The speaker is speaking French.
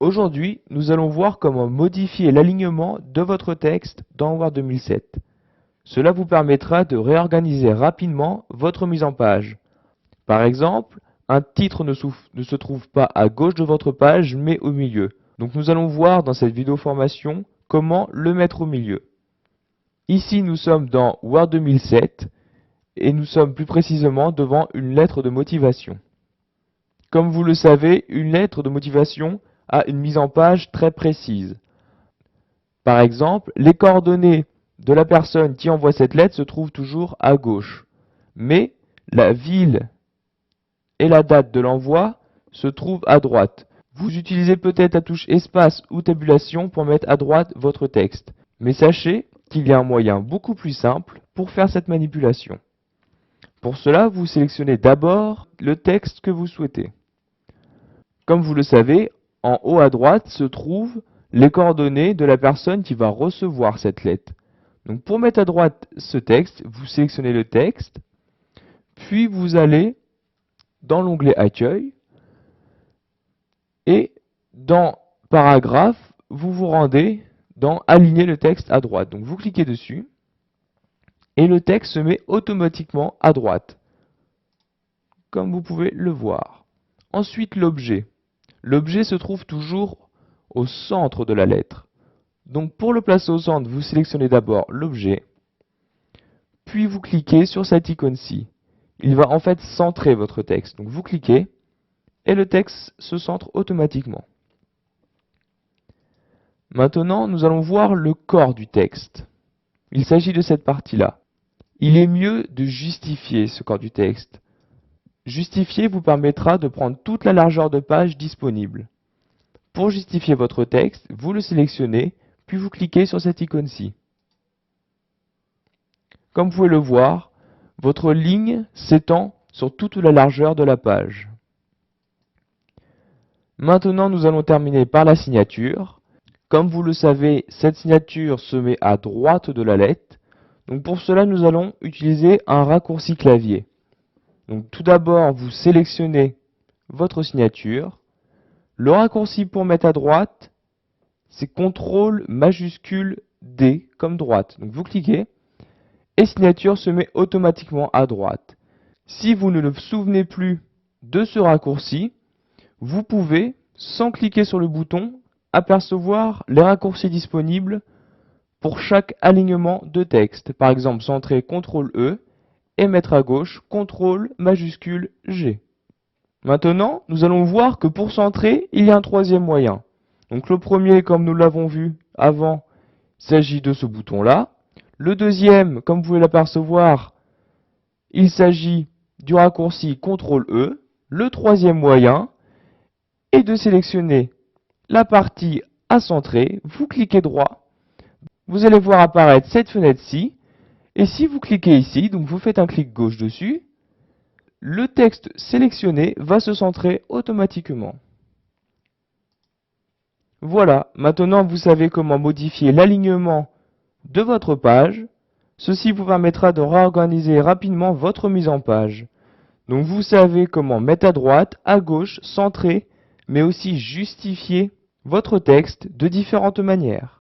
Aujourd'hui, nous allons voir comment modifier l'alignement de votre texte dans Word 2007. Cela vous permettra de réorganiser rapidement votre mise en page. Par exemple, un titre ne se trouve pas à gauche de votre page, mais au milieu. Donc nous allons voir dans cette vidéo formation comment le mettre au milieu. Ici, nous sommes dans Word 2007 et nous sommes plus précisément devant une lettre de motivation. Comme vous le savez, une lettre de motivation a une mise en page très précise. Par exemple, les coordonnées de la personne qui envoie cette lettre se trouvent toujours à gauche, mais la ville et la date de l'envoi se trouvent à droite. Vous utilisez peut-être la touche espace ou tabulation pour mettre à droite votre texte, mais sachez qu'il y a un moyen beaucoup plus simple pour faire cette manipulation. Pour cela, vous sélectionnez d'abord le texte que vous souhaitez. Comme vous le savez, en haut à droite se trouvent les coordonnées de la personne qui va recevoir cette lettre. Donc pour mettre à droite ce texte, vous sélectionnez le texte, puis vous allez dans l'onglet Accueil et dans Paragraphe, vous vous rendez dans Aligner le texte à droite. Donc vous cliquez dessus et le texte se met automatiquement à droite, comme vous pouvez le voir. Ensuite, l'objet. L'objet se trouve toujours au centre de la lettre. Donc pour le placer au centre, vous sélectionnez d'abord l'objet, puis vous cliquez sur cette icône-ci. Il va en fait centrer votre texte. Donc vous cliquez et le texte se centre automatiquement. Maintenant, nous allons voir le corps du texte. Il s'agit de cette partie-là. Il est mieux de justifier ce corps du texte. Justifier vous permettra de prendre toute la largeur de page disponible. Pour justifier votre texte, vous le sélectionnez, puis vous cliquez sur cette icône-ci. Comme vous pouvez le voir, votre ligne s'étend sur toute la largeur de la page. Maintenant, nous allons terminer par la signature. Comme vous le savez, cette signature se met à droite de la lettre. Donc pour cela, nous allons utiliser un raccourci clavier. Donc tout d'abord, vous sélectionnez votre signature. Le raccourci pour mettre à droite, c'est CTRL majuscule D comme droite. Donc vous cliquez et signature se met automatiquement à droite. Si vous ne vous souvenez plus de ce raccourci, vous pouvez, sans cliquer sur le bouton, apercevoir les raccourcis disponibles pour chaque alignement de texte. Par exemple, centrer CTRL E et mettre à gauche CTRL majuscule G. Maintenant, nous allons voir que pour centrer, il y a un troisième moyen. Donc le premier, comme nous l'avons vu avant, il s'agit de ce bouton-là. Le deuxième, comme vous pouvez l'apercevoir, il s'agit du raccourci CTRL E. Le troisième moyen est de sélectionner la partie à centrer. Vous cliquez droit. Vous allez voir apparaître cette fenêtre-ci. Et si vous cliquez ici, donc vous faites un clic gauche dessus, le texte sélectionné va se centrer automatiquement. Voilà, maintenant vous savez comment modifier l'alignement de votre page. Ceci vous permettra de réorganiser rapidement votre mise en page. Donc vous savez comment mettre à droite, à gauche, centrer, mais aussi justifier votre texte de différentes manières.